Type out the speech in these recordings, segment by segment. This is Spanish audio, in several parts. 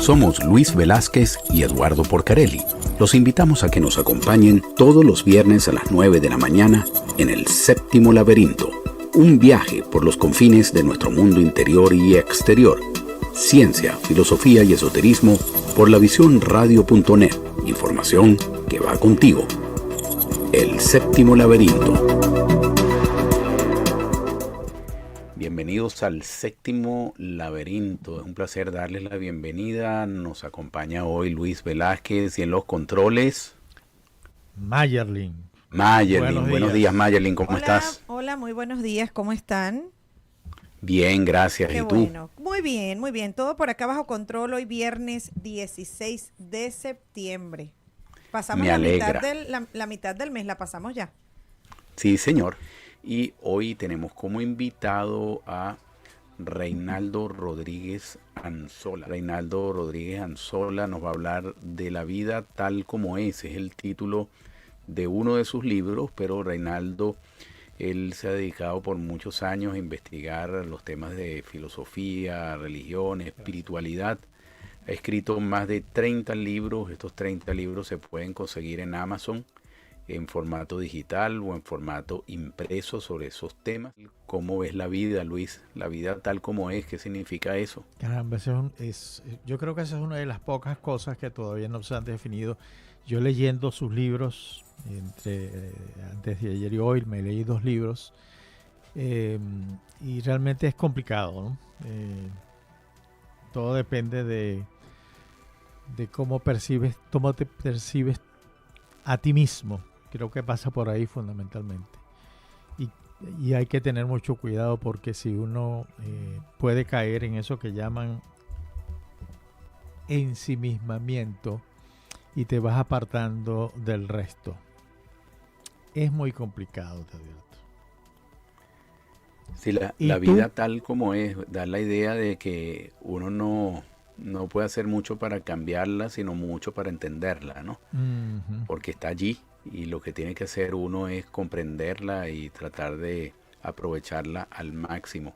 Somos Luis Velázquez y Eduardo Porcarelli. Los invitamos a que nos acompañen todos los viernes a las 9 de la mañana en El Séptimo Laberinto. Un viaje por los confines de nuestro mundo interior y exterior. Ciencia, filosofía y esoterismo por la visión radio.net. Información que va contigo. El Séptimo Laberinto. Bienvenidos al Séptimo Laberinto. Es un placer darles la bienvenida. Nos acompaña hoy Luis Velázquez y en los controles Mayerlin. Buenos días Mayerlin, ¿cómo estás? Hola, muy buenos días, ¿cómo están? Bien, gracias. Qué ¿Y tú? bueno. Muy bien. Todo por acá bajo control. Hoy viernes 16 de septiembre. Pasamos Me alegra. la mitad del mes, la pasamos ya. Sí, señor. Y hoy tenemos como invitado a Reinaldo Rodríguez Anzola. Reinaldo Rodríguez Anzola nos va a hablar de la vida tal como es el título de uno de sus libros, pero Reinaldo, él se ha dedicado por muchos años a investigar los temas de filosofía, religión, espiritualidad. Ha escrito más de 30 libros. Estos 30 libros se pueden conseguir en Amazon en formato digital o en formato impreso sobre esos temas. ¿Cómo ves la vida, Luis? La vida tal como es, ¿qué significa eso? Caramba, yo creo que esa es una de las pocas cosas que todavía no se han definido. Yo leyendo sus libros, antes de ayer y hoy me leí 2 libros, y realmente es complicado, ¿no? Todo depende de cómo te percibes a ti mismo. Creo que pasa por ahí fundamentalmente. Y hay que tener mucho cuidado porque si uno puede caer en eso que llaman ensimismamiento y te vas apartando del resto. Es muy complicado, te advierto. Sí, la vida tal como es da la idea de que uno no puede hacer mucho para cambiarla, sino mucho para entenderla, ¿no? Uh-huh. Porque está allí y lo que tiene que hacer uno es comprenderla y tratar de aprovecharla al máximo.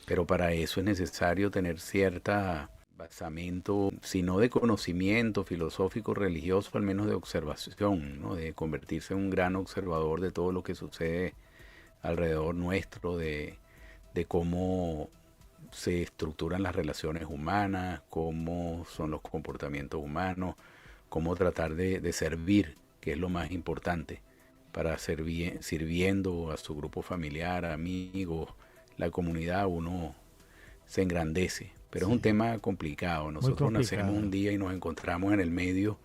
Pero para eso es necesario tener cierta basamento, si no de conocimiento filosófico, religioso, al menos de observación, ¿no? De convertirse en un gran observador de todo lo que sucede alrededor nuestro, de cómo se estructuran las relaciones humanas, cómo son los comportamientos humanos, cómo tratar de servir, que es lo más importante, para sirviendo a su grupo familiar, amigos, la comunidad, uno se engrandece. Pero sí, es un tema complicado. Nosotros nacemos un día y nos encontramos en el medio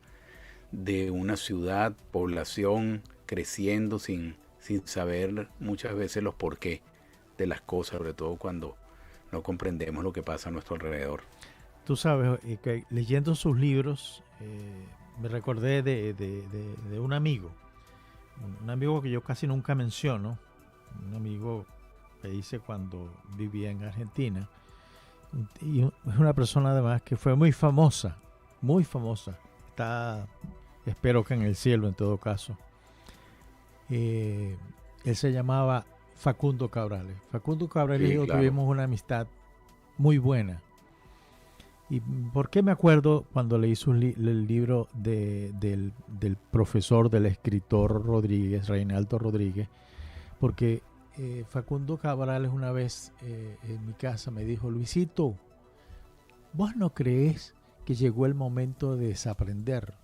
de una ciudad, población creciendo sin saber muchas veces los porqué de las cosas, sobre todo cuando no comprendemos lo que pasa a nuestro alrededor. Tú sabes, que leyendo sus libros me recordé de un amigo que yo casi nunca menciono, un amigo que hice cuando vivía en Argentina, y es una persona además que fue muy famosa, está, espero que en el cielo en todo caso. Él se llamaba Facundo Cabrales. Facundo Cabrales y yo tuvimos una amistad muy buena. ¿Y por qué me acuerdo cuando leí el libro del profesor, del escritor Rodríguez, Reinaldo Rodríguez? Porque Facundo Cabrales una vez en mi casa me dijo: Luisito, ¿vos no crees que llegó el momento de desaprender?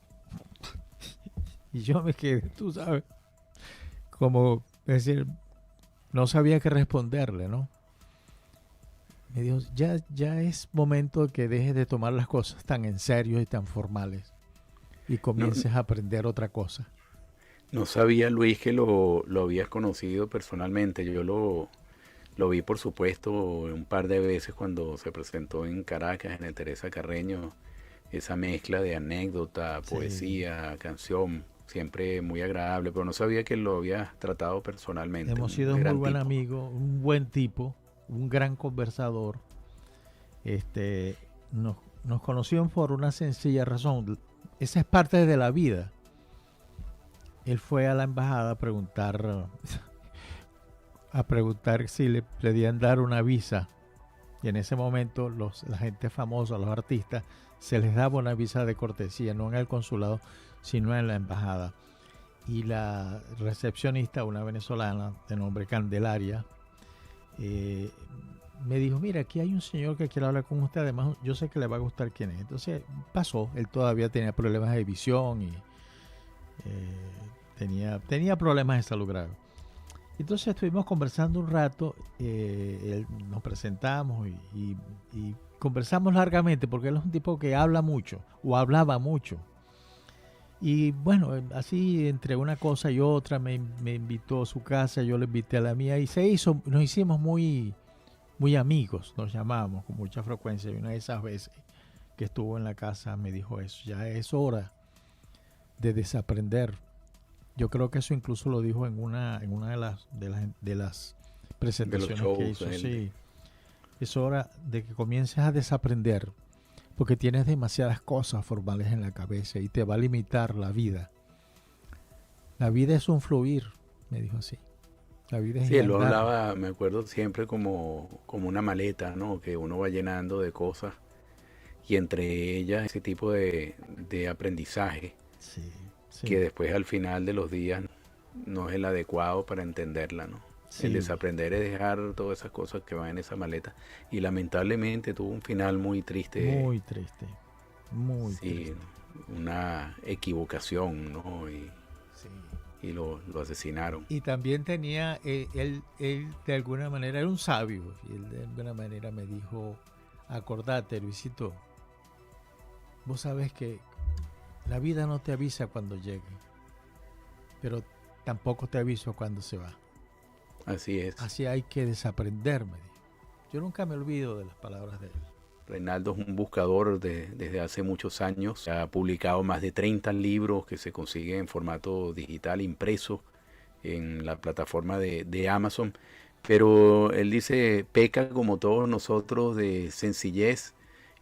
Y yo me quedé, tú sabes, como decir, no sabía qué responderle, ¿no? Me dijo, ya es momento que dejes de tomar las cosas tan en serio y tan formales y comiences a aprender otra cosa. No sabía, Luis, que lo habías conocido personalmente. Yo lo vi, por supuesto, un par de veces cuando se presentó en Caracas, en el Teresa Carreño. Esa mezcla de anécdota, poesía, canción, siempre muy agradable, pero no sabía que lo habías tratado personalmente. Hemos sido un muy buen amigo, un buen tipo, un gran conversador. Nos conocimos por una sencilla razón. Esa es parte de la vida. Él fue a la embajada a preguntar si le podían dar una visa Y en ese momento la gente famosa, los artistas, se les daba una visa de cortesía, no en el consulado, sino en la embajada. Y la recepcionista, una venezolana de nombre Candelaria, me dijo, mira, aquí hay un señor que quiere hablar con usted, además yo sé que le va a gustar quién es. Entonces pasó, él todavía tenía problemas de visión y tenía problemas de salud grave. Entonces estuvimos conversando un rato, nos presentamos y conversamos largamente, porque él es un tipo que habla mucho, o hablaba mucho. Y bueno, así entre una cosa y otra me invitó a su casa, yo le invité a la mía y nos hicimos muy, muy amigos, nos llamábamos con mucha frecuencia. Y una de esas veces que estuvo en la casa me dijo eso, ya es hora de desaprender. Yo creo que eso incluso lo dijo en una de las presentaciones shows, que hizo. Sí, es hora de que comiences a desaprender, porque tienes demasiadas cosas formales en la cabeza y te va a limitar la vida. La vida es un fluir, me dijo así. La vida es sí, él lo andar. hablaba, me acuerdo siempre como una maleta, ¿no? Que uno va llenando de cosas y entre ellas ese tipo de aprendizaje Sí, sí. que después al final de los días no es el adecuado para entenderla, ¿no? Sí. El desaprender es dejar todas esas cosas que van en esa maleta. Y lamentablemente tuvo un final muy triste. Muy triste. Muy triste. Una equivocación, ¿no? Y lo asesinaron. Y también tenía, él de alguna manera era un sabio. Y él de alguna manera me dijo, acordate, Luisito, vos sabes que la vida no te avisa cuando llegue, pero tampoco te avisa cuando se va. Así es. Así hay que desaprender, me dijo. Yo nunca me olvido de las palabras de él. Reinaldo es un buscador desde hace muchos años. Ha publicado más de 30 libros que se consiguen en formato digital impreso en la plataforma de Amazon. Pero él dice, peca como todos nosotros de sencillez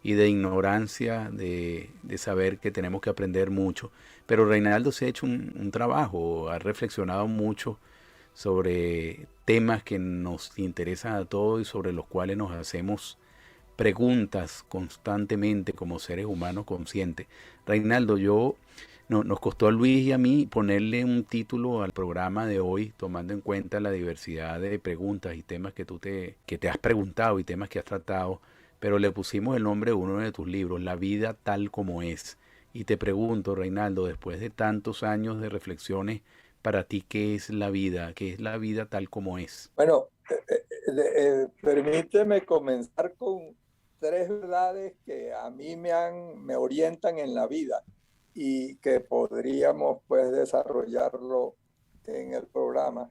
y de ignorancia, de saber que tenemos que aprender mucho. Pero Reinaldo se ha hecho un trabajo, ha reflexionado mucho sobre temas que nos interesan a todos y sobre los cuales nos hacemos preguntas constantemente como seres humanos conscientes. Reinaldo, nos costó a Luis y a mí ponerle un título al programa de hoy, tomando en cuenta la diversidad de preguntas y temas que te has preguntado y temas que has tratado, pero le pusimos el nombre de uno de tus libros, La vida tal como es. Y te pregunto, Reinaldo, después de tantos años de reflexiones, para ti, ¿qué es la vida? ¿Qué es la vida tal como es? Bueno, permíteme comenzar con 3 verdades que a mí me orientan en la vida y que podríamos pues desarrollarlo en el programa.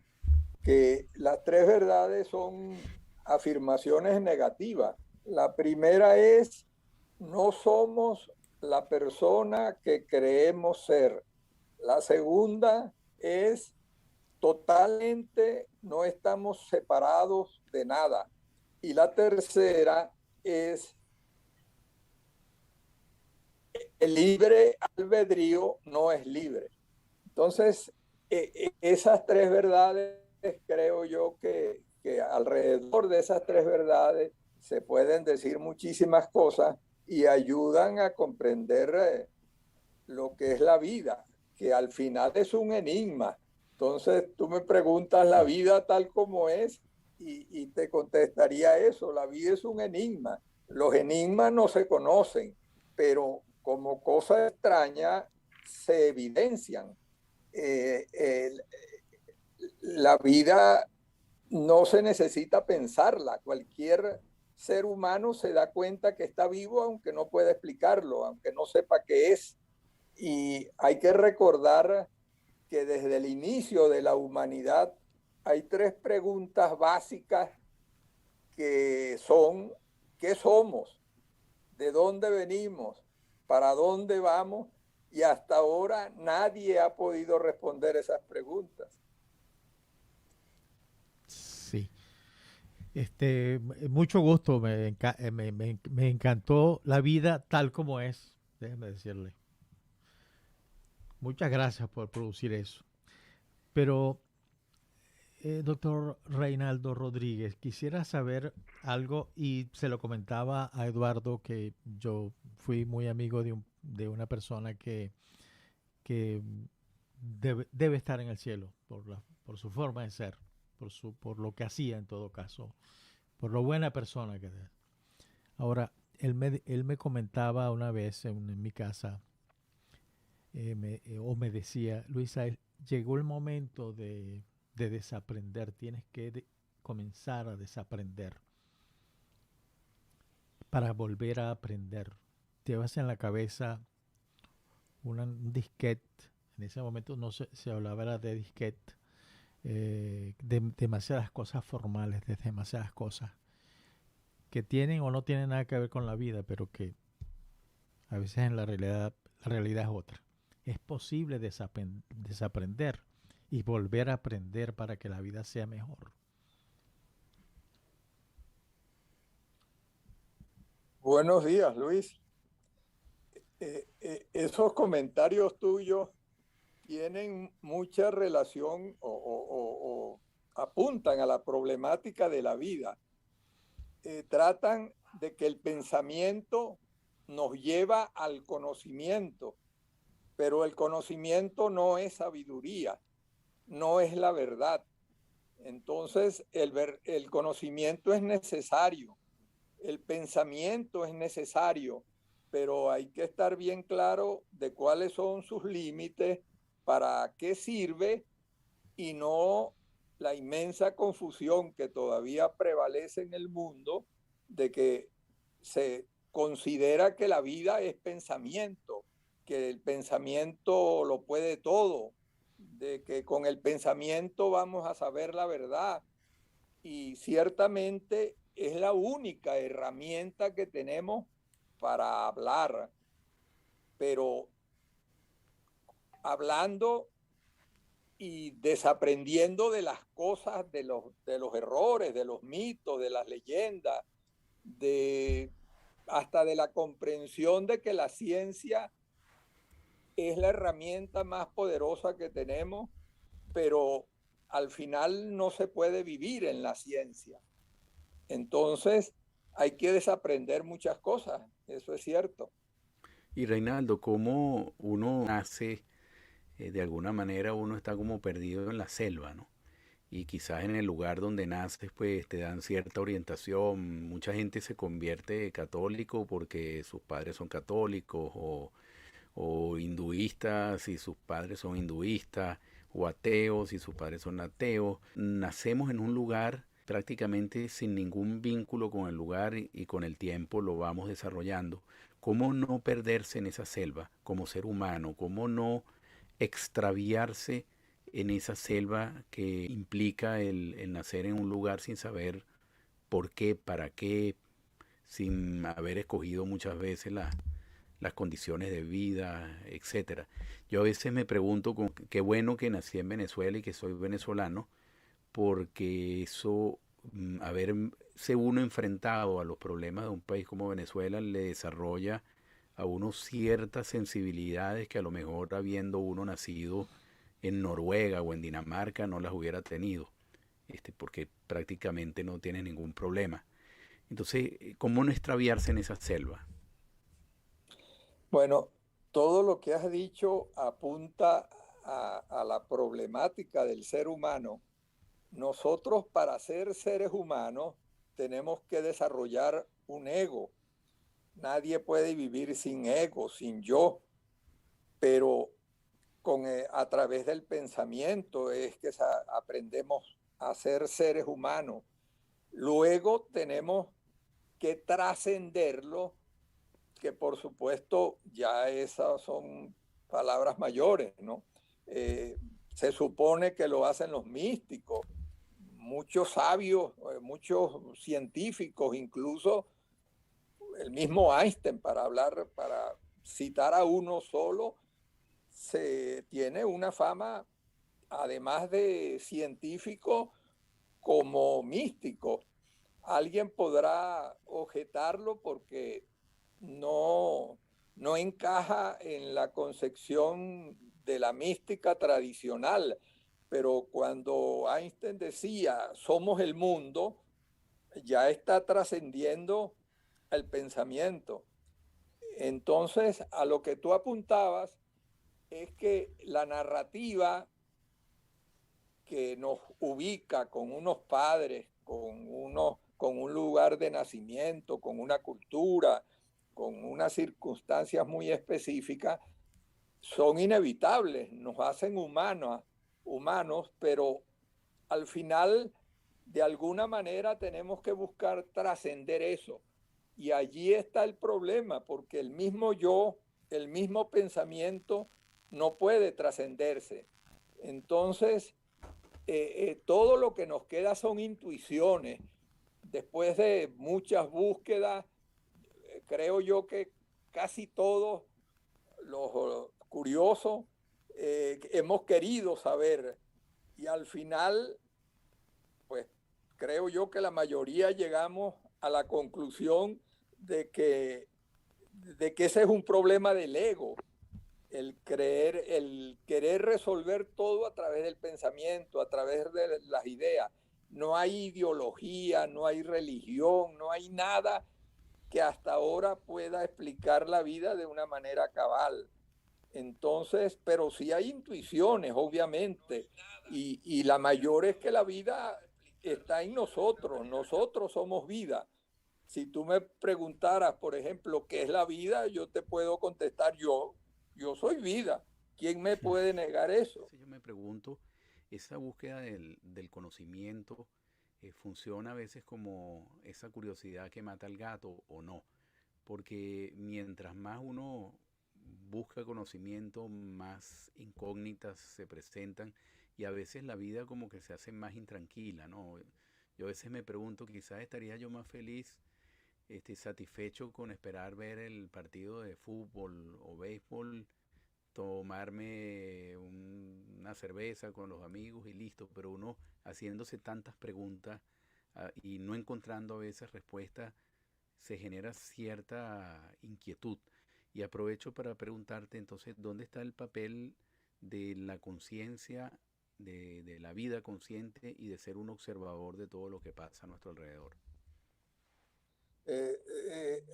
Que las 3 verdades son afirmaciones negativas. La primera es, no somos la persona que creemos ser. La segunda es, totalmente no estamos separados de nada. Y la tercera es, el libre albedrío no es libre. Entonces, esas 3 verdades, creo yo que alrededor de esas 3 verdades se pueden decir muchísimas cosas y ayudan a comprender lo que es la vida, que al final es un enigma. Entonces tú me preguntas la vida tal como es y te contestaría eso, la vida es un enigma. Los enigmas no se conocen, pero como cosa extraña se evidencian. La vida no se necesita pensarla. Cualquier ser humano se da cuenta que está vivo aunque no pueda explicarlo, aunque no sepa qué es. Y hay que recordar que desde el inicio de la humanidad hay 3 preguntas básicas que son: ¿qué somos? ¿De dónde venimos? ¿Para dónde vamos? Y hasta ahora nadie ha podido responder esas preguntas. Sí. Mucho gusto, me encantó la vida tal como es, déjeme decirle. Muchas gracias por producir eso. Pero Doctor Reinaldo Rodríguez, quisiera saber algo y se lo comentaba a Eduardo que yo fui muy amigo de una persona que debe estar en el cielo por su forma de ser, por lo que hacía en todo caso, por lo buena persona que es. Ahora, él me comentaba una vez en mi casa, o me decía, Luisa, llegó el momento de desaprender, tienes que comenzar a desaprender para volver a aprender. Llevas en la cabeza un disquete, en ese momento no se hablaba de disquete, de demasiadas cosas formales, de demasiadas cosas que tienen o no tienen nada que ver con la vida, pero que a veces en la realidad es otra. Es posible desaprender y volver a aprender para que la vida sea mejor. Buenos días, Luis. Esos comentarios tuyos tienen mucha relación o apuntan a la problemática de la vida. Tratan de que el pensamiento nos lleva al conocimiento, pero el conocimiento no es sabiduría, no es la verdad. Entonces, el conocimiento es necesario, el pensamiento es necesario, pero hay que estar bien claro de cuáles son sus límites, para qué sirve y no la inmensa confusión que todavía prevalece en el mundo de que se considera que la vida es pensamiento, que el pensamiento lo puede todo, de que con el pensamiento vamos a saber la verdad. Y ciertamente es la única herramienta que tenemos para hablar, pero hablando y desaprendiendo de las cosas, de los errores, de los mitos, de las leyendas, hasta de la comprensión de que la ciencia es la herramienta más poderosa que tenemos, pero al final no se puede vivir en la ciencia. Entonces hay que desaprender muchas cosas, eso es cierto. Y Reinaldo, ¿cómo uno nace? De alguna manera uno está como perdido en la selva, ¿no? Y quizás en el lugar donde naces, pues te dan cierta orientación. Mucha gente se convierte católico porque sus padres son católicos, o hinduistas si sus padres son hinduistas, o ateos si sus padres son ateos. Nacemos en un lugar prácticamente sin ningún vínculo con el lugar y con el tiempo lo vamos desarrollando. ¿Cómo no perderse en esa selva como ser humano? ¿Cómo no extraviarse en esa selva que implica el nacer en un lugar sin saber por qué, para qué, sin haber escogido muchas veces las condiciones de vida, etcétera? Yo a veces me pregunto qué bueno que nací en Venezuela y que soy venezolano, porque eso, haberse uno enfrentado a los problemas de un país como Venezuela, le desarrolla a uno ciertas sensibilidades que a lo mejor habiendo uno nacido en Noruega o en Dinamarca no las hubiera tenido, porque prácticamente no tiene ningún problema. Entonces, ¿cómo no extraviarse en esa selva? Bueno, todo lo que has dicho apunta a la problemática del ser humano. Nosotros, para ser seres humanos, tenemos que desarrollar un ego. Nadie puede vivir sin ego, sin yo, pero a través del pensamiento es que aprendemos a ser seres humanos. Luego tenemos que trascenderlo, que por supuesto ya esas son palabras mayores, ¿no? Se supone que lo hacen los místicos, muchos sabios, muchos científicos, incluso el mismo Einstein, para citar a uno solo, se tiene una fama, además de científico, como místico. Alguien podrá objetarlo porque no, no encaja en la concepción de la mística tradicional, pero cuando Einstein decía somos el mundo, ya está trascendiendo el pensamiento. Entonces, a lo que tú apuntabas es que la narrativa que nos ubica con unos padres, con un lugar de nacimiento, con una cultura, con unas circunstancias muy específicas, son inevitables, nos hacen humanos, pero al final, de alguna manera, tenemos que buscar trascender eso. Y allí está el problema, porque el mismo yo, el mismo pensamiento, no puede trascenderse. Entonces, todo lo que nos queda son intuiciones. Después de muchas búsquedas, creo yo que casi todos los curiosos hemos querido saber. Y al final, pues creo yo que la mayoría llegamos a la conclusión de que ese es un problema del ego, el querer resolver todo a través del pensamiento, a través de las ideas. No hay ideología, no hay religión, no hay nada que hasta ahora pueda explicar la vida de una manera cabal. Entonces, pero sí hay intuiciones, obviamente, y la mayor es que la vida está en nosotros, nosotros somos vida. Si tú me preguntaras, por ejemplo, ¿qué es la vida? Yo te puedo contestar yo soy vida. ¿Quién me puede negar eso? Yo me pregunto, esa búsqueda del conocimiento funciona a veces como esa curiosidad que mata al gato o no, porque mientras más uno busca conocimiento, más incógnitas se presentan y a veces la vida como que se hace más intranquila, ¿no? Yo a veces me pregunto, quizás estaría yo más feliz, satisfecho con esperar ver el partido de fútbol o béisbol, tomarme una cerveza con los amigos y listo, pero uno haciéndose tantas preguntas y no encontrando a veces respuestas, se genera cierta inquietud. Y aprovecho para preguntarte entonces, ¿dónde está el papel de la conciencia, de la vida consciente y de ser un observador de todo lo que pasa a nuestro alrededor?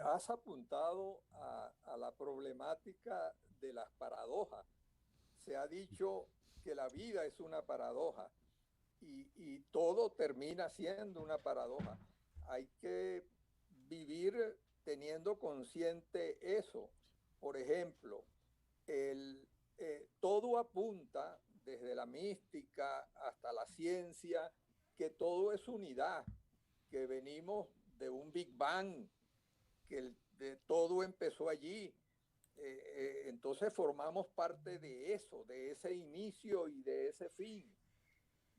Has apuntado a la problemática de las paradojas. Se ha dicho que la vida es una paradoja y todo termina siendo una paradoja. Hay que vivir teniendo consciente eso. Por ejemplo, todo apunta, desde la mística hasta la ciencia, que todo es unidad, que venimos de un Big Bang, que de todo empezó allí. Entonces formamos parte de eso, de ese inicio y de ese fin.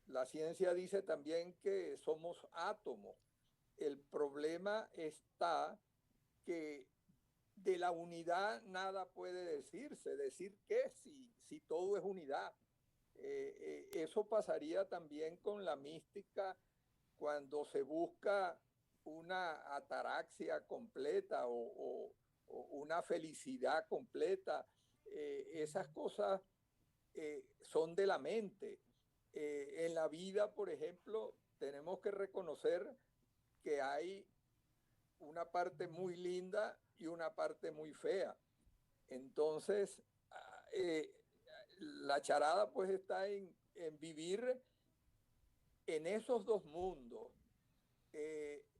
La ciencia dice también que somos átomos. El problema está que de la unidad nada puede decirse. ¿Decir qué? Si todo es unidad. Eso pasaría también con la mística cuando se busca una ataraxia completa o una felicidad completa. Esas cosas son de la mente. En la vida, por ejemplo, tenemos que reconocer que hay una parte muy linda y una parte muy fea. Entonces, la charada pues está en vivir en esos dos mundos.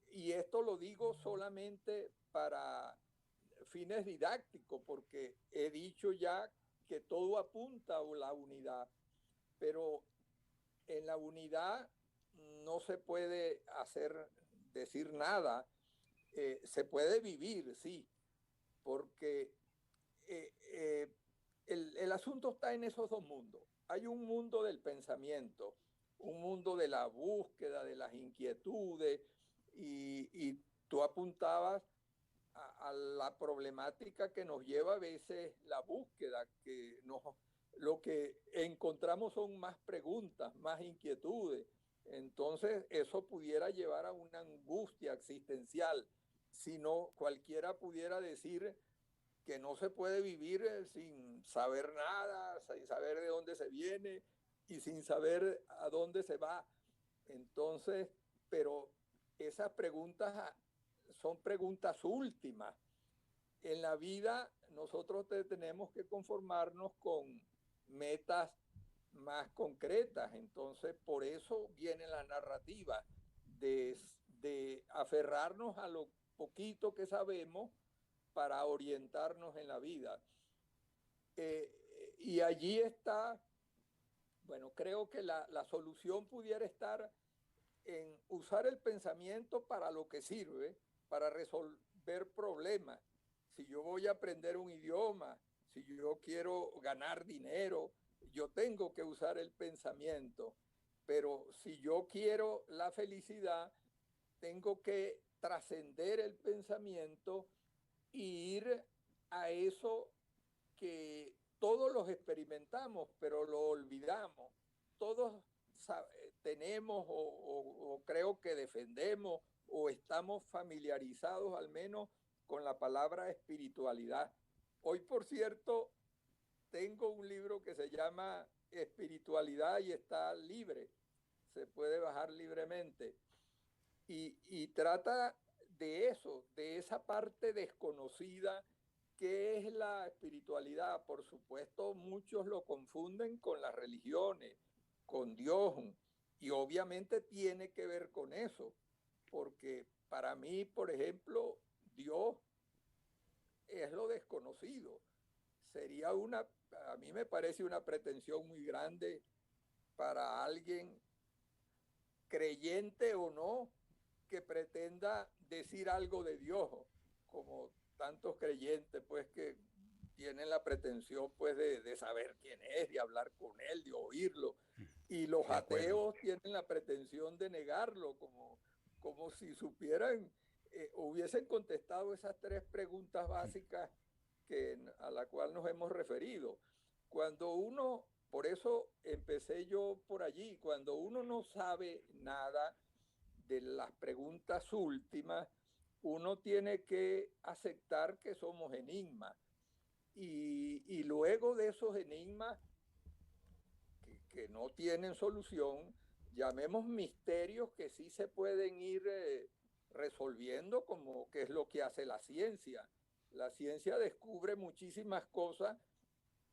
Y esto lo digo solamente para fines didácticos, porque he dicho ya que todo apunta a la unidad, pero en la unidad no se puede decir nada. Se puede vivir, sí, porque el asunto está en esos dos mundos. Hay un mundo del pensamiento, un mundo de la búsqueda, de las inquietudes, y tú apuntabas a la problemática que nos lleva a veces la búsqueda, lo que encontramos son más preguntas, más inquietudes. Entonces eso pudiera llevar a una angustia existencial. Si no, cualquiera pudiera decir que no se puede vivir sin saber nada, sin saber de dónde se viene, y sin saber a dónde se va. Entonces, pero esas preguntas son preguntas últimas. En la vida nosotros tenemos que conformarnos con metas más concretas. Entonces, por eso viene la narrativa de aferrarnos a lo poquito que sabemos para orientarnos en la vida. Y allí está, bueno, creo que la solución pudiera estar en usar el pensamiento para lo que sirve, para resolver problemas. Si yo voy a aprender un idioma, si yo quiero ganar dinero, yo tengo que usar el pensamiento. Pero si yo quiero la felicidad, tengo que trascender el pensamiento e ir a eso que todos los experimentamos, pero lo olvidamos. Todos tenemos o creo que defendemos o estamos familiarizados al menos con la palabra espiritualidad. Hoy, por cierto, tengo un libro que se llama Espiritualidad y está libre, se puede bajar libremente y trata de eso, de esa parte desconocida que es la espiritualidad. Por supuesto, muchos lo confunden con las religiones, con Dios, y obviamente tiene que ver con eso, porque para mí, por ejemplo, Dios es lo desconocido. Sería a mí me parece una pretensión muy grande para alguien, creyente o no, que pretenda decir algo de Dios, como tantos creyentes, pues, que tienen la pretensión, pues, de saber quién es, de hablar con él, de oírlo. Y los ateos tienen la pretensión de negarlo, como si supieran, hubiesen contestado esas tres preguntas básicas a la cual nos hemos referido. Cuando uno, por eso empecé yo por allí, cuando uno no sabe nada de las preguntas últimas, uno tiene que aceptar que somos enigmas. Y luego de esos enigmas que no tienen solución, llamemos misterios que sí se pueden ir resolviendo, como que es lo que hace la ciencia. La ciencia descubre muchísimas cosas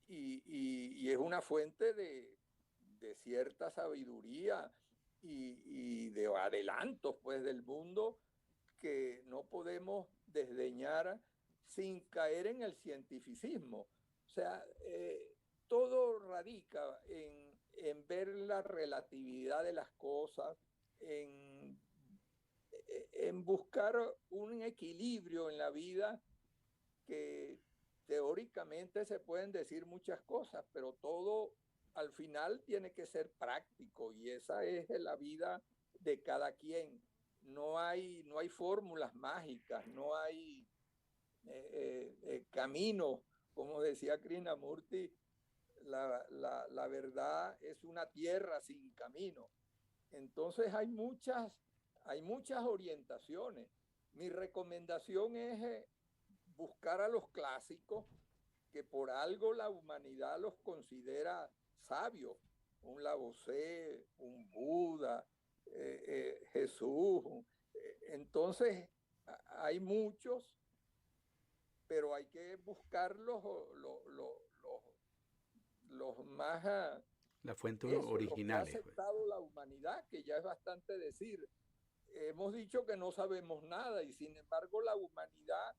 y es una fuente de cierta sabiduría y de adelantos, pues, del mundo, que no podemos desdeñar sin caer en el cientificismo. O sea, todo radica en ver la relatividad de las cosas, en buscar un equilibrio en la vida, que teóricamente se pueden decir muchas cosas, pero todo al final tiene que ser práctico, y esa es la vida de cada quien. No hay fórmulas mágicas, no hay caminos. Como decía Krishnamurti, la verdad es una tierra sin camino. Entonces hay muchas orientaciones. Mi recomendación es buscar a los clásicos, que por algo la humanidad los considera sabios. Un Lao Tse, un Buda, Jesús. Entonces, hay muchos, pero hay que buscar los más... Las fuentes originales. Lo que ha aceptado la humanidad, que ya es bastante decir. Hemos dicho que no sabemos nada, y sin embargo la humanidad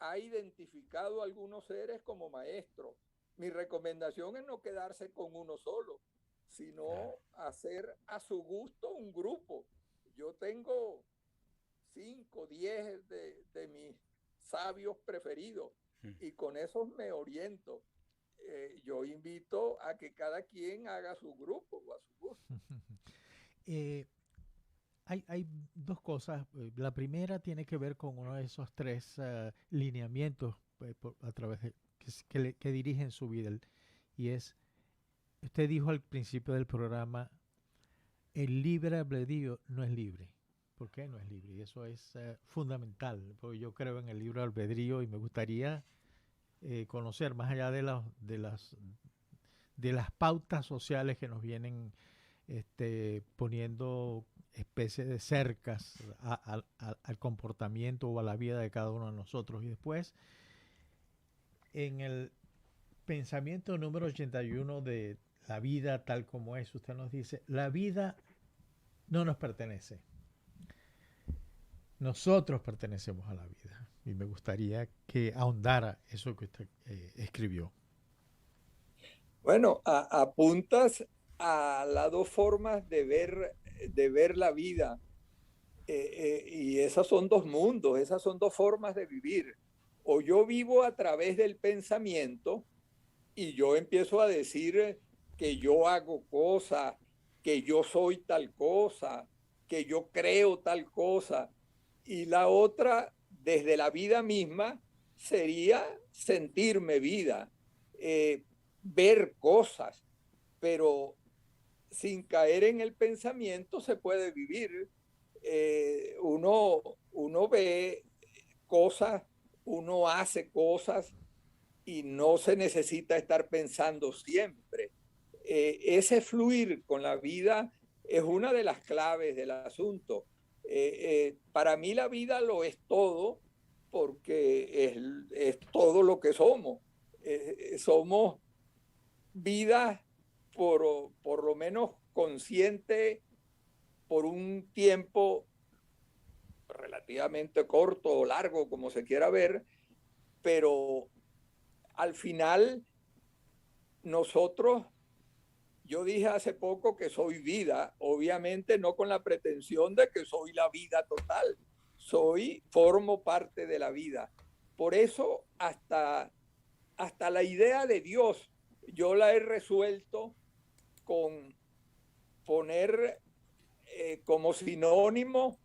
ha identificado a algunos seres como maestros. Mi recomendación es no quedarse con uno solo, sino hacer a su gusto un grupo. Yo tengo 5, 10 de mis sabios preferidos, y con esos me oriento. Yo invito a que cada quien haga su grupo o a su gusto. Hay dos cosas. La primera tiene que ver con uno de esos tres lineamientos a través de que dirigen su vida. Y es, usted dijo al principio del programa, el libre albedrío no es libre. ¿Por qué no es libre? Y eso es fundamental, porque yo creo en el libre albedrío y me gustaría conocer, más allá de de las pautas sociales que nos vienen poniendo especies de cercas al comportamiento o a la vida de cada uno de nosotros. Y después, en el pensamiento número 81 de la vida tal como es, usted nos dice, la vida no nos pertenece. Nosotros pertenecemos a la vida. Y me gustaría que ahondara eso que usted escribió. Bueno, apuntas a las dos formas de ver la vida. Y esas son dos mundos, esas son dos formas de vivir. O yo vivo a través del pensamiento y yo empiezo a decir que yo hago cosas, que yo soy tal cosa, que yo creo tal cosa. Y la otra, desde la vida misma, sería sentirme vida, ver cosas, pero sin caer en el pensamiento se puede vivir. Uno ve cosas, uno hace cosas y no se necesita estar pensando siempre. Ese fluir con la vida es una de las claves del asunto. Para mí la vida lo es todo porque es todo lo que somos. Somos vidas por lo menos consciente por un tiempo relativamente corto o largo, como se quiera ver, pero al final nosotros, yo dije hace poco que soy vida, obviamente no con la pretensión de que soy la vida total, formo parte de la vida. Por eso hasta la idea de Dios, yo la he resuelto con poner como sinónimo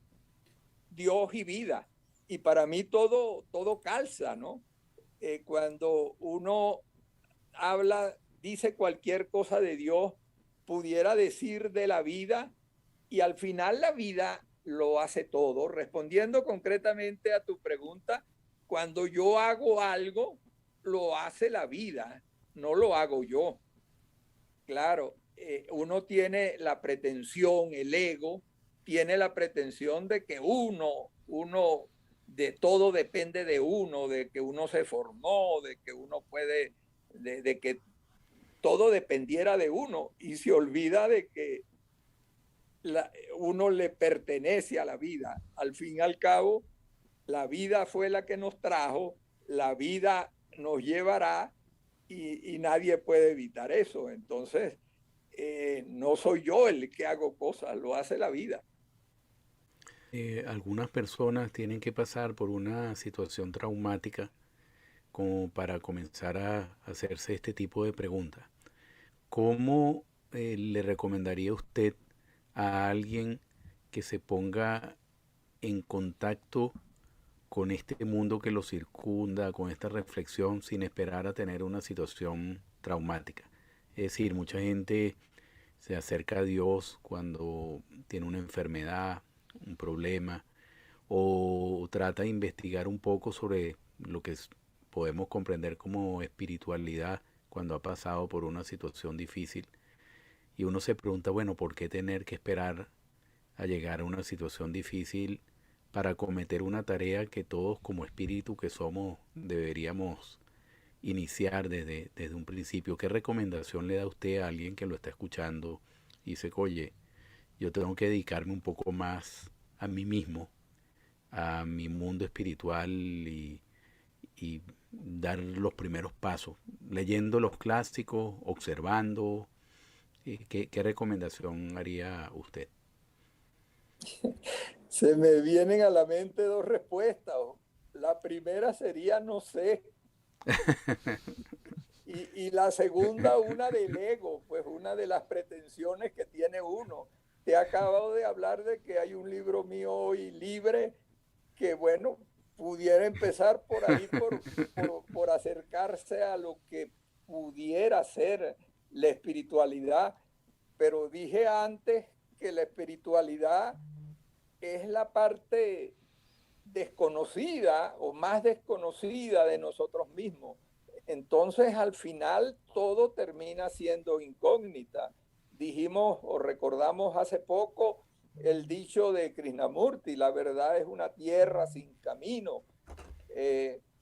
Dios y vida. Y para mí todo calza, ¿no? Cuando uno dice cualquier cosa de Dios, pudiera decir de la vida, y al final la vida lo hace todo. Respondiendo concretamente a tu pregunta, cuando yo hago algo, lo hace la vida, no lo hago yo. Claro, uno tiene la pretensión, el ego, tiene la pretensión de que uno, de todo depende de uno, de que uno se formó, de que uno puede, de que todo dependiera de uno, y se olvida de que uno le pertenece a la vida. Al fin y al cabo, la vida fue la que nos trajo, la vida nos llevará y nadie puede evitar eso. Entonces, no soy yo el que hago cosas, lo hace la vida. Algunas personas tienen que pasar por una situación traumática como para comenzar a hacerse este tipo de preguntas. ¿Cómo le recomendaría usted a alguien que se ponga en contacto con este mundo que lo circunda, con esta reflexión, sin esperar a tener una situación traumática? Es decir, mucha gente se acerca a Dios cuando tiene una enfermedad, un problema, o trata de investigar un poco sobre lo que podemos comprender como espiritualidad cuando ha pasado por una situación difícil. Y uno se pregunta, bueno, ¿por qué tener que esperar a llegar a una situación difícil para cometer una tarea que todos como espíritu que somos deberíamos iniciar desde un principio? ¿Qué recomendación le da usted a alguien que lo está escuchando y dice, oye, yo tengo que dedicarme un poco más a mí mismo, a mi mundo espiritual y dar los primeros pasos, leyendo los clásicos, observando? ¿Qué recomendación haría usted? Se me vienen a la mente dos respuestas. La primera sería no sé. Y la segunda, una del ego, pues una de las pretensiones que tiene uno. Te acabo de hablar de que hay un libro mío hoy libre, que bueno, pudiera empezar por ahí, por acercarse a lo que pudiera ser la espiritualidad. Pero dije antes que la espiritualidad es la parte desconocida o más desconocida de nosotros mismos. Entonces, al final, todo termina siendo incógnita. Dijimos o recordamos hace poco el dicho de Krishnamurti: la verdad es una tierra sin camino.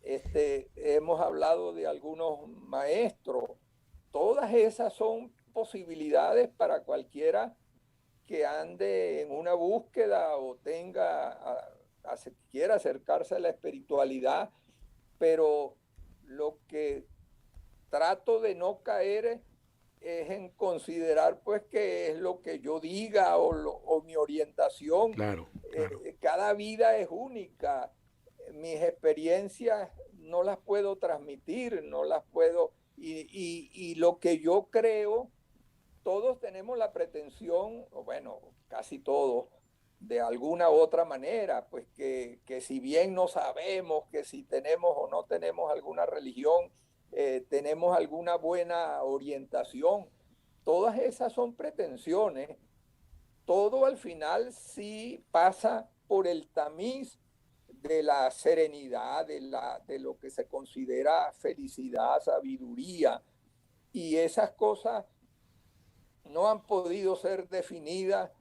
Hemos hablado de algunos maestros. Todas esas son posibilidades para cualquiera que ande en una búsqueda o quiera acercarse a la espiritualidad, pero lo que trato de no caer es en considerar pues que es lo que yo diga o mi orientación. Claro, claro. Cada vida es única. Mis experiencias no las puedo transmitir, no las puedo. Y lo que yo creo, todos tenemos la pretensión, o bueno, casi todos, de alguna u otra manera, pues que si bien no sabemos que si tenemos o no tenemos alguna religión, tenemos alguna buena orientación. Todas esas son pretensiones. Todo al final sí pasa por el tamiz de la serenidad, de lo que se considera felicidad, sabiduría. Y esas cosas no han podido ser definidas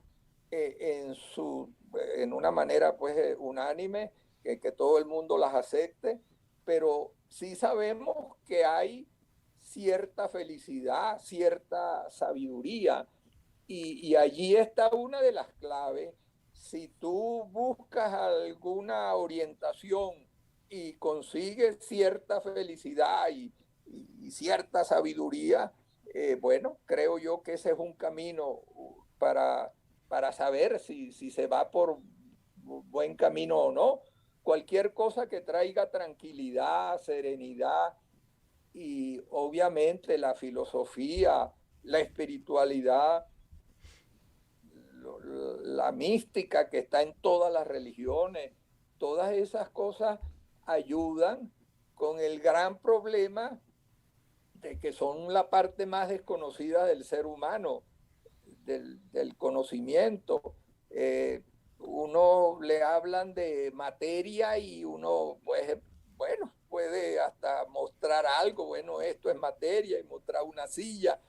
en una manera pues unánime, que todo el mundo las acepte, pero sí sabemos que hay cierta felicidad, cierta sabiduría, y allí está una de las claves. Si tú buscas alguna orientación y consigues cierta felicidad y cierta sabiduría, bueno, creo yo que ese es un camino para saber si se va por buen camino o no. Cualquier cosa que traiga tranquilidad, serenidad y obviamente la filosofía, la espiritualidad, la mística que está en todas las religiones, todas esas cosas ayudan con el gran problema de que son la parte más desconocida del ser humano, del conocimiento. Uno le hablan de materia y uno, pues, bueno, puede hasta mostrar algo, bueno, esto es materia, y mostrar una silla,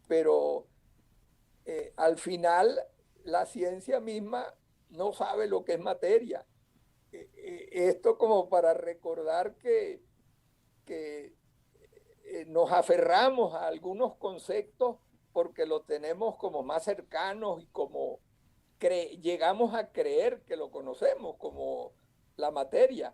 pero al final la ciencia misma no sabe lo que es materia. Esto como para recordar que nos aferramos a algunos conceptos porque los tenemos como más cercanos y como llegamos a creer que lo conocemos como la materia,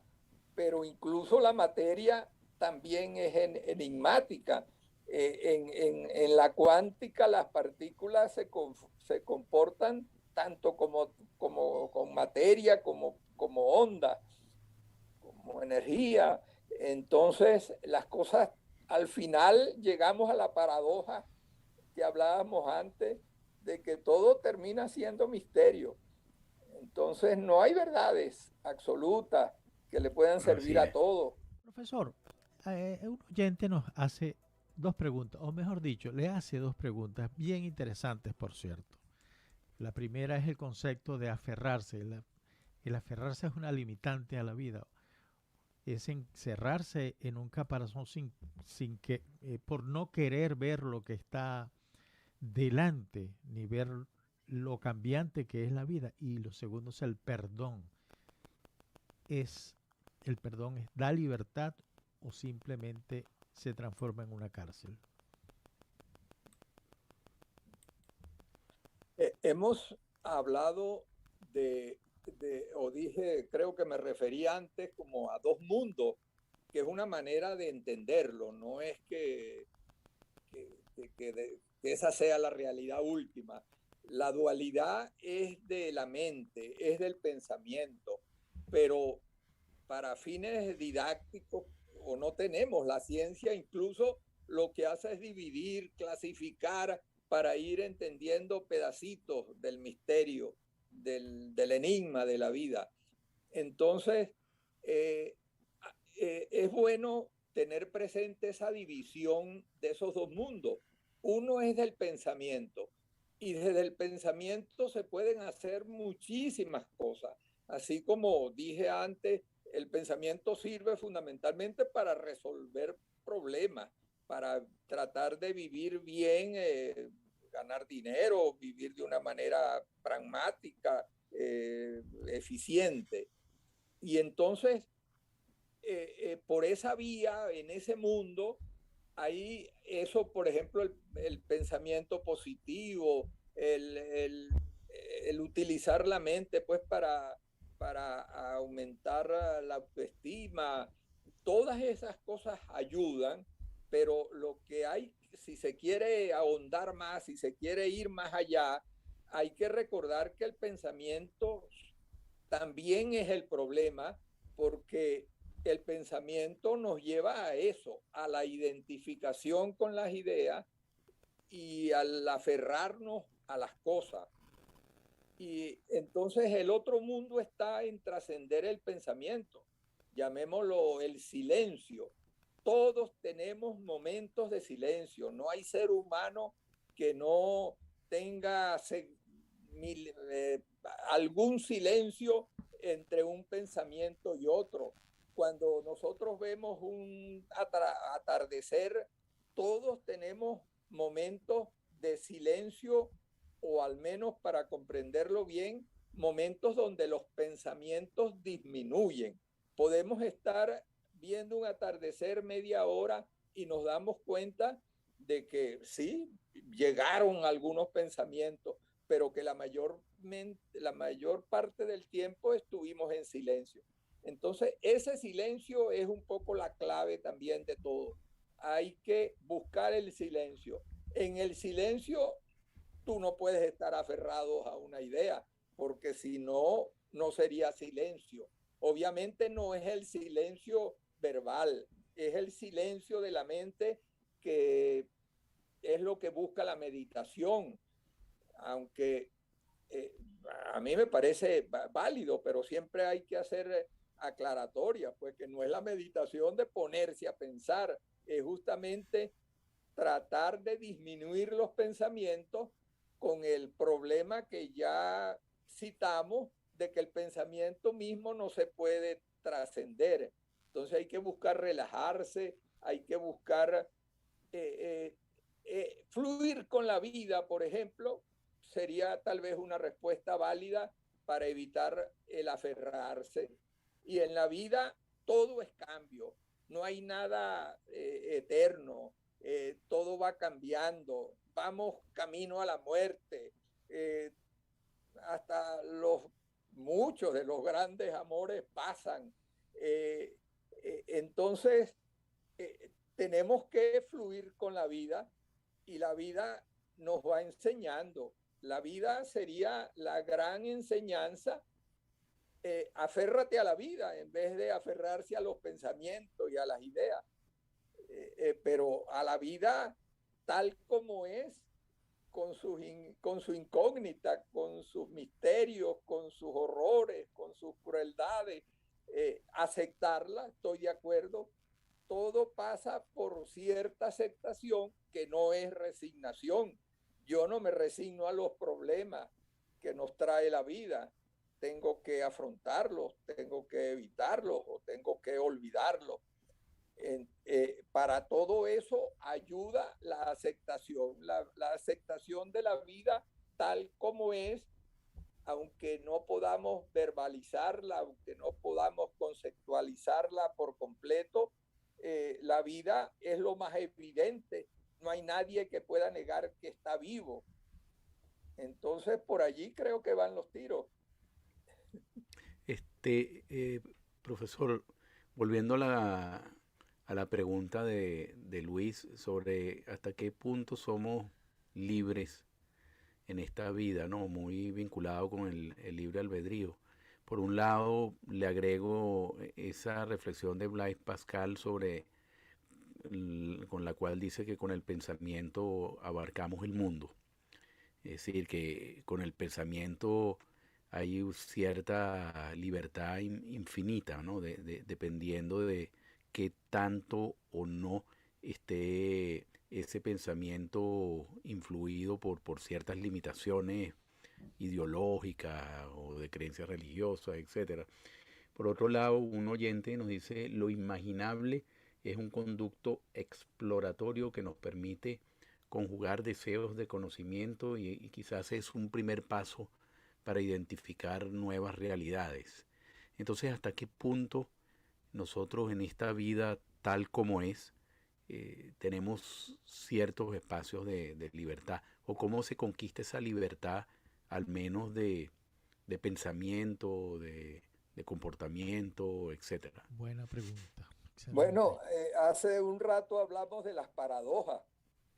pero incluso la materia también es enigmática. En la cuántica las partículas se comportan tanto con materia como onda, como energía. Entonces las cosas, al final llegamos a la paradoja que hablábamos antes, de que todo termina siendo misterio. Entonces no hay verdades absolutas que le puedan servir a todos. Profesor, un oyente nos hace dos preguntas, o mejor dicho, le hace dos preguntas bien interesantes, por cierto. La primera es el concepto de aferrarse. El aferrarse es una limitante a la vida. Es encerrarse en un caparazón sin que, por no querer ver lo que está delante, ni ver lo cambiante que es la vida. Y lo segundo es el perdón. El perdón da libertad o simplemente se transforma en una cárcel. Hemos hablado o dije, creo que me refería antes como a dos mundos, que es una manera de entenderlo, no es que esa sea la realidad última. La dualidad es de la mente, es del pensamiento, pero para fines didácticos o no tenemos. La ciencia incluso lo que hace es dividir, clasificar para ir entendiendo pedacitos del misterio, del enigma de la vida. Entonces, es bueno tener presente esa división de esos dos mundos. Uno es del pensamiento, y desde el pensamiento se pueden hacer muchísimas cosas. Así como dije antes, el pensamiento sirve fundamentalmente para resolver problemas, para tratar de vivir bien, ganar dinero, vivir de una manera pragmática, eficiente. Y entonces, por esa vía, en ese mundo, hay eso, por ejemplo, el pensamiento positivo, el utilizar la mente pues para aumentar la autoestima, todas esas cosas ayudan, pero lo que hay, si se quiere ahondar más, si se quiere ir más allá, hay que recordar que el pensamiento también es el problema, porque el pensamiento nos lleva a eso, a la identificación con las ideas y al aferrarnos a las cosas. Y entonces el otro mundo está en trascender el pensamiento, llamémoslo el silencio. Todos tenemos momentos de silencio, no hay ser humano que no tenga algún silencio entre un pensamiento y otro. Cuando nosotros vemos un atardecer, todos tenemos momentos de silencio, o al menos, para comprenderlo bien, momentos donde los pensamientos disminuyen. Podemos estar viendo un atardecer media hora y nos damos cuenta de que sí, llegaron algunos pensamientos, pero que la mayor parte del tiempo estuvimos en silencio. Entonces, ese silencio es un poco la clave también de todo. Hay que buscar el silencio. En el silencio, tú no puedes estar aferrado a una idea, porque si no, no sería silencio. Obviamente no es el silencio verbal, es el silencio de la mente, que es lo que busca la meditación, aunque a mí me parece válido, pero siempre hay que hacer aclaratorias, pues que no es la meditación de ponerse a pensar, es justamente tratar de disminuir los pensamientos, con el problema que ya citamos de que el pensamiento mismo no se puede trascender. Entonces hay que buscar relajarse, hay que buscar fluir con la vida, por ejemplo, sería tal vez una respuesta válida para evitar el aferrarse. Y en la vida todo es cambio, no hay nada eterno, todo va cambiando, vamos camino a la muerte, hasta muchos de los grandes amores pasan. Entonces, tenemos que fluir con la vida, y la vida nos va enseñando. La vida sería la gran enseñanza. Aférrate a la vida en vez de aferrarse a los pensamientos y a las ideas. Pero a la vida tal como es, con su incógnita, con sus misterios, con sus horrores, con sus crueldades, aceptarla, estoy de acuerdo. Todo pasa por cierta aceptación, que no es resignación. Yo no me resigno a los problemas que nos trae la vida. Tengo que afrontarlos, tengo que evitarlos o tengo que olvidarlos. Para todo eso ayuda la aceptación, la aceptación de la vida tal como es, aunque no podamos verbalizarla, aunque no podamos conceptualizarla por completo. La vida es lo más evidente, no hay nadie que pueda negar que está vivo. Entonces, por allí creo que van los tiros. Profesor, volviendo a la pregunta de Luis sobre hasta qué punto somos libres en esta vida, ¿no? Muy vinculado con el libre albedrío. Por un lado, le agrego esa reflexión de Blaise Pascal con la cual dice que con el pensamiento abarcamos el mundo. Es decir, que con el pensamiento hay cierta libertad infinita, ¿no? Dependiendo de qué tanto o no esté ese pensamiento influido por ciertas limitaciones ideológicas o de creencias religiosas, etcétera. Por otro lado, un oyente nos dice, lo imaginable es un conducto exploratorio que nos permite conjugar deseos de conocimiento y quizás es un primer paso para identificar nuevas realidades. Entonces, ¿hasta qué punto nosotros en esta vida tal como es, tenemos ciertos espacios de libertad? ¿O cómo se conquista esa libertad, al menos de pensamiento, de comportamiento, etcétera? Buena pregunta. Bueno, Excelente. hace un rato hablamos de las paradojas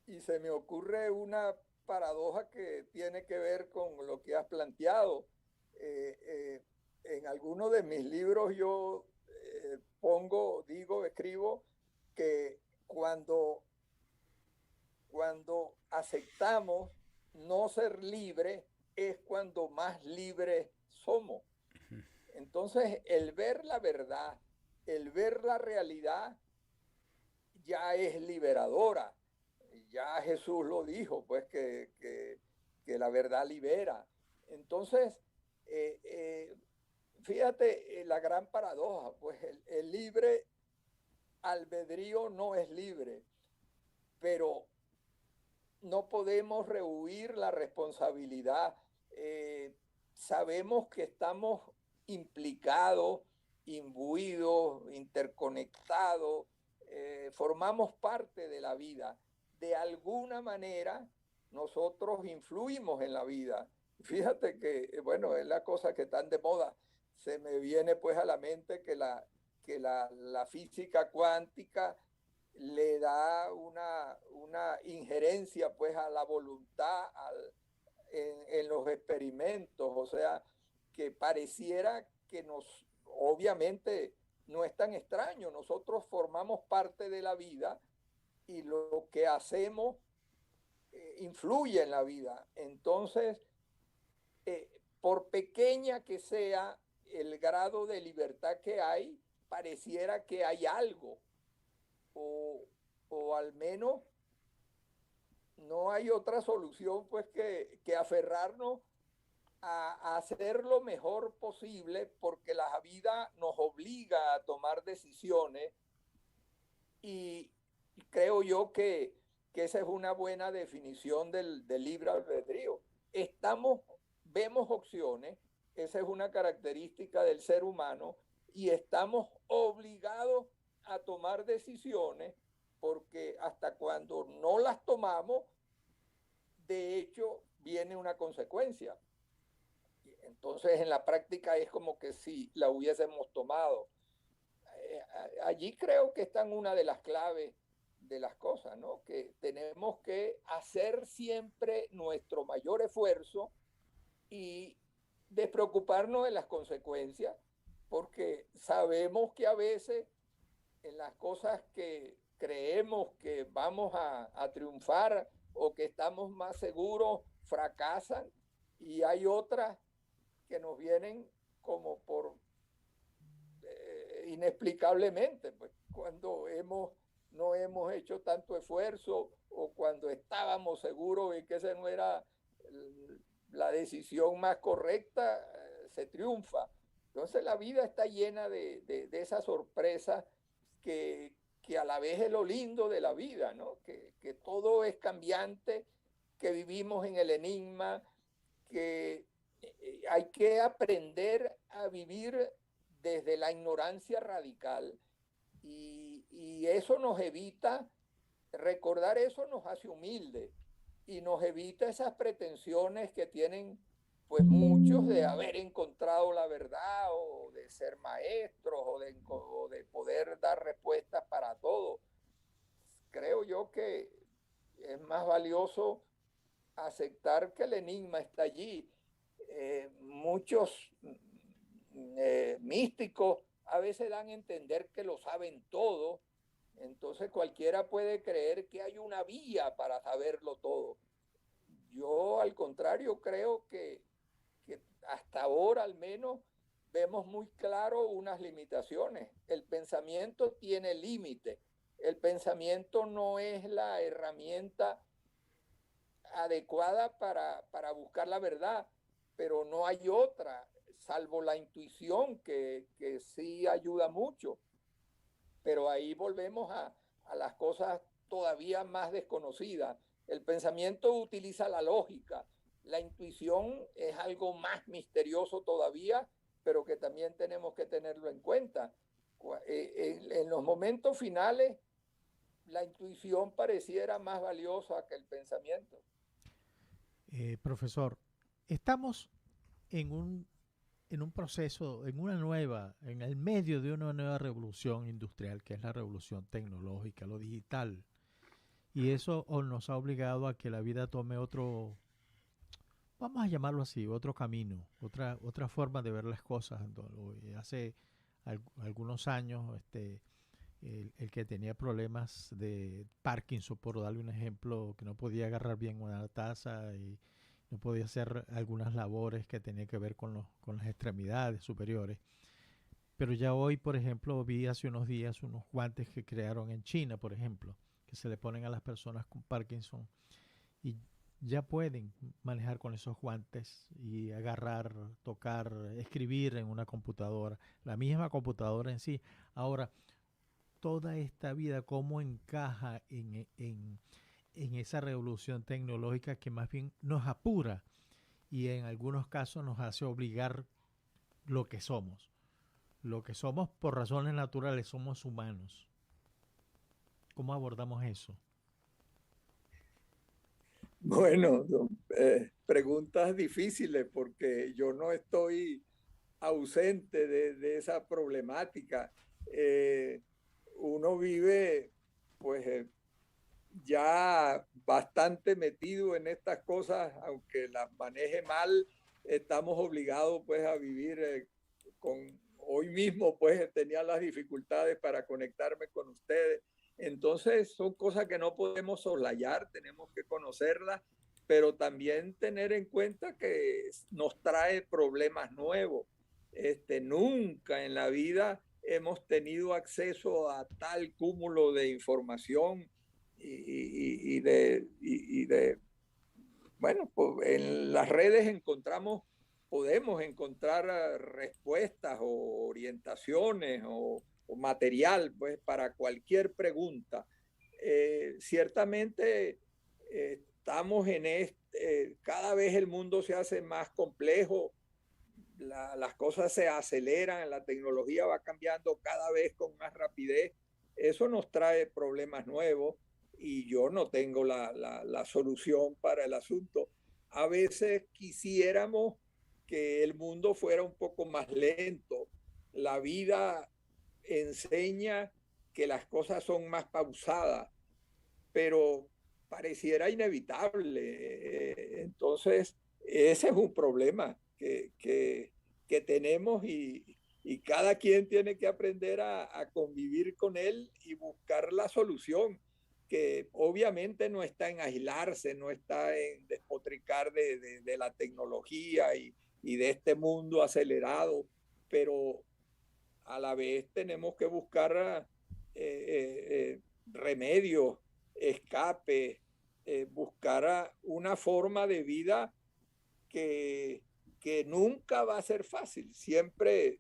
y se me ocurre una paradoja que tiene que ver con lo que has planteado. Eh, eh, en alguno de mis libros yo escribo que cuando aceptamos no ser libres es cuando más libres somos. Entonces, el ver la verdad, el ver la realidad, ya es liberadora. Ya Jesús lo dijo, pues que la verdad libera. Entonces, eh, eh, fíjate la gran paradoja, pues el libre albedrío no es libre, pero no podemos rehuir la responsabilidad. Sabemos que estamos implicados, imbuidos, interconectados, formamos parte de la vida. De alguna manera, nosotros influimos en la vida. Fíjate que, bueno, es la cosa que están de moda. Se me viene pues a la mente que la física cuántica le da una injerencia pues a la voluntad en los experimentos, o sea, que pareciera que obviamente no es tan extraño, nosotros formamos parte de la vida y lo que hacemos influye en la vida. Entonces, por pequeña que sea el grado de libertad que hay, pareciera que hay algo o, o al menos no hay otra solución pues que aferrarnos a hacer lo mejor posible porque la vida nos obliga a tomar decisiones y creo yo que esa es una buena definición del libre albedrío. Vemos opciones, esa es una característica del ser humano y estamos obligados a tomar decisiones porque hasta cuando no las tomamos, de hecho, viene una consecuencia. Entonces, en la práctica es como que si la hubiésemos tomado. Eh, Allí creo que están una de las claves de las cosas, ¿no? Que tenemos que hacer siempre nuestro mayor esfuerzo y despreocuparnos de las consecuencias, porque sabemos que a veces en las cosas que creemos que vamos a triunfar o que estamos más seguros, fracasan y hay otras que nos vienen como por inexplicablemente, pues cuando no hemos hecho tanto esfuerzo o cuando estábamos seguros de que esa no era la decisión más correcta, se triunfa. Entonces la vida está llena de esas sorpresas que a la vez es lo lindo de la vida, ¿no? Que todo es cambiante, que vivimos en el enigma, que hay que aprender a vivir desde la ignorancia radical y eso nos evita, recordar eso nos hace humilde y nos evita esas pretensiones que tienen pues muchos de haber encontrado la verdad o de ser maestros o de poder dar respuestas para todo. Creo yo que es más valioso aceptar que el enigma está allí. Muchos místicos a veces dan a entender que lo saben todo, entonces cualquiera puede creer que hay una vía para saberlo todo. Yo al contrario creo que hasta ahora al menos vemos muy claro unas limitaciones. El pensamiento tiene límite. El pensamiento no es la herramienta adecuada para buscar la verdad, pero no hay otra. salvo la intuición, que sí ayuda mucho. Pero ahí volvemos a las cosas todavía más desconocidas. El pensamiento utiliza la lógica. La intuición es algo más misterioso todavía, pero que también tenemos que tenerlo en cuenta. En los momentos finales, la intuición pareciera más valiosa que el pensamiento. Profesor, estamos en un proceso, en el medio de una nueva revolución industrial, que es la revolución tecnológica, lo digital. Y eso nos ha obligado a que la vida tome otro, vamos a llamarlo así, otro camino, otra forma de ver las cosas. Hace algunos años, el que tenía problemas de Parkinson, por darle un ejemplo, que no podía agarrar bien una taza y no podía hacer algunas labores que tenían que ver con las extremidades superiores. Pero ya hoy, por ejemplo, vi hace unos días unos guantes que crearon en China, por ejemplo, que se le ponen a las personas con Parkinson y ya pueden manejar con esos guantes y agarrar, tocar, escribir en una computadora, la misma computadora en sí. Ahora, toda esta vida, cómo encaja en esa revolución tecnológica que más bien nos apura y en algunos casos nos hace obligar lo que somos. Lo que somos por razones naturales, somos humanos. ¿Cómo abordamos eso? Bueno, preguntas difíciles porque yo no estoy ausente de esa problemática. Eh, Uno vive pues ya bastante metido en estas cosas, aunque las maneje mal, estamos obligados pues a vivir con, hoy mismo pues tenía las dificultades para conectarme con ustedes. Entonces son cosas que no podemos soslayar, tenemos que conocerlas, pero también tener en cuenta que nos trae problemas nuevos. Nunca en la vida hemos tenido acceso a tal cúmulo de información y de, bueno, pues en las redes podemos encontrar respuestas o orientaciones o material pues, para cualquier pregunta. Ciertamente estamos cada vez el mundo se hace más complejo, las cosas se aceleran, la tecnología va cambiando cada vez con más rapidez. Eso nos trae problemas nuevos y yo no tengo la solución para el asunto. A veces quisiéramos que el mundo fuera un poco más lento. La vida enseña que las cosas son más pausadas, pero pareciera inevitable. Entonces, ese es un problema que tenemos y cada quien tiene que aprender a convivir con él y buscar la solución, que obviamente no está en aislarse, no está en despotricar de la tecnología y de este mundo acelerado, pero a la vez tenemos que buscar remedios, escape, buscar una forma de vida que, que nunca va a ser fácil. Siempre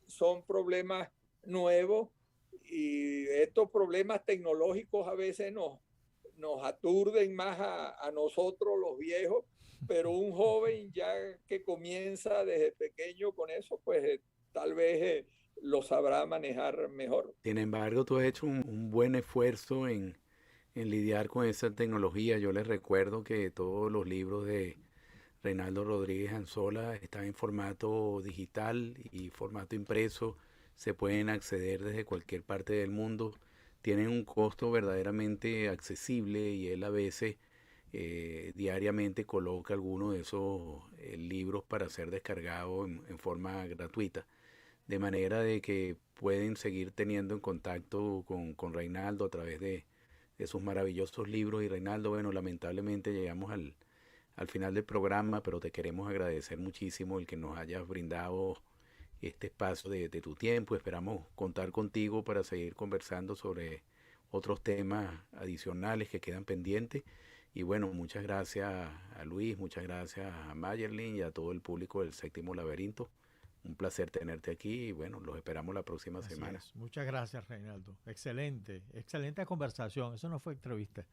son problemas nuevos y estos problemas tecnológicos a veces nos aturden más a nosotros los viejos, pero un joven ya que comienza desde pequeño con eso, pues tal vez lo sabrá manejar mejor. Sin embargo, tú has hecho un buen esfuerzo en lidiar con esa tecnología. Yo les recuerdo que todos los libros de Reinaldo Rodríguez Anzola están en formato digital y formato impreso. Se pueden acceder desde cualquier parte del mundo. Tienen un costo verdaderamente accesible y él a veces diariamente coloca algunos de esos libros para ser descargados en forma gratuita. De manera de que pueden seguir teniendo en contacto con Reinaldo a través de sus maravillosos libros. Y Reinaldo, bueno, lamentablemente llegamos al final del programa, pero te queremos agradecer muchísimo el que nos hayas brindado este espacio de tu tiempo. Esperamos contar contigo para seguir conversando sobre otros temas adicionales que quedan pendientes. Y bueno, muchas gracias a Luis, muchas gracias a Mayerlin y a todo el público del Séptimo Laberinto Un placer tenerte aquí y bueno, los esperamos la próxima semana. Muchas gracias, Reinaldo. Excelente, excelente conversación. Eso no fue entrevista.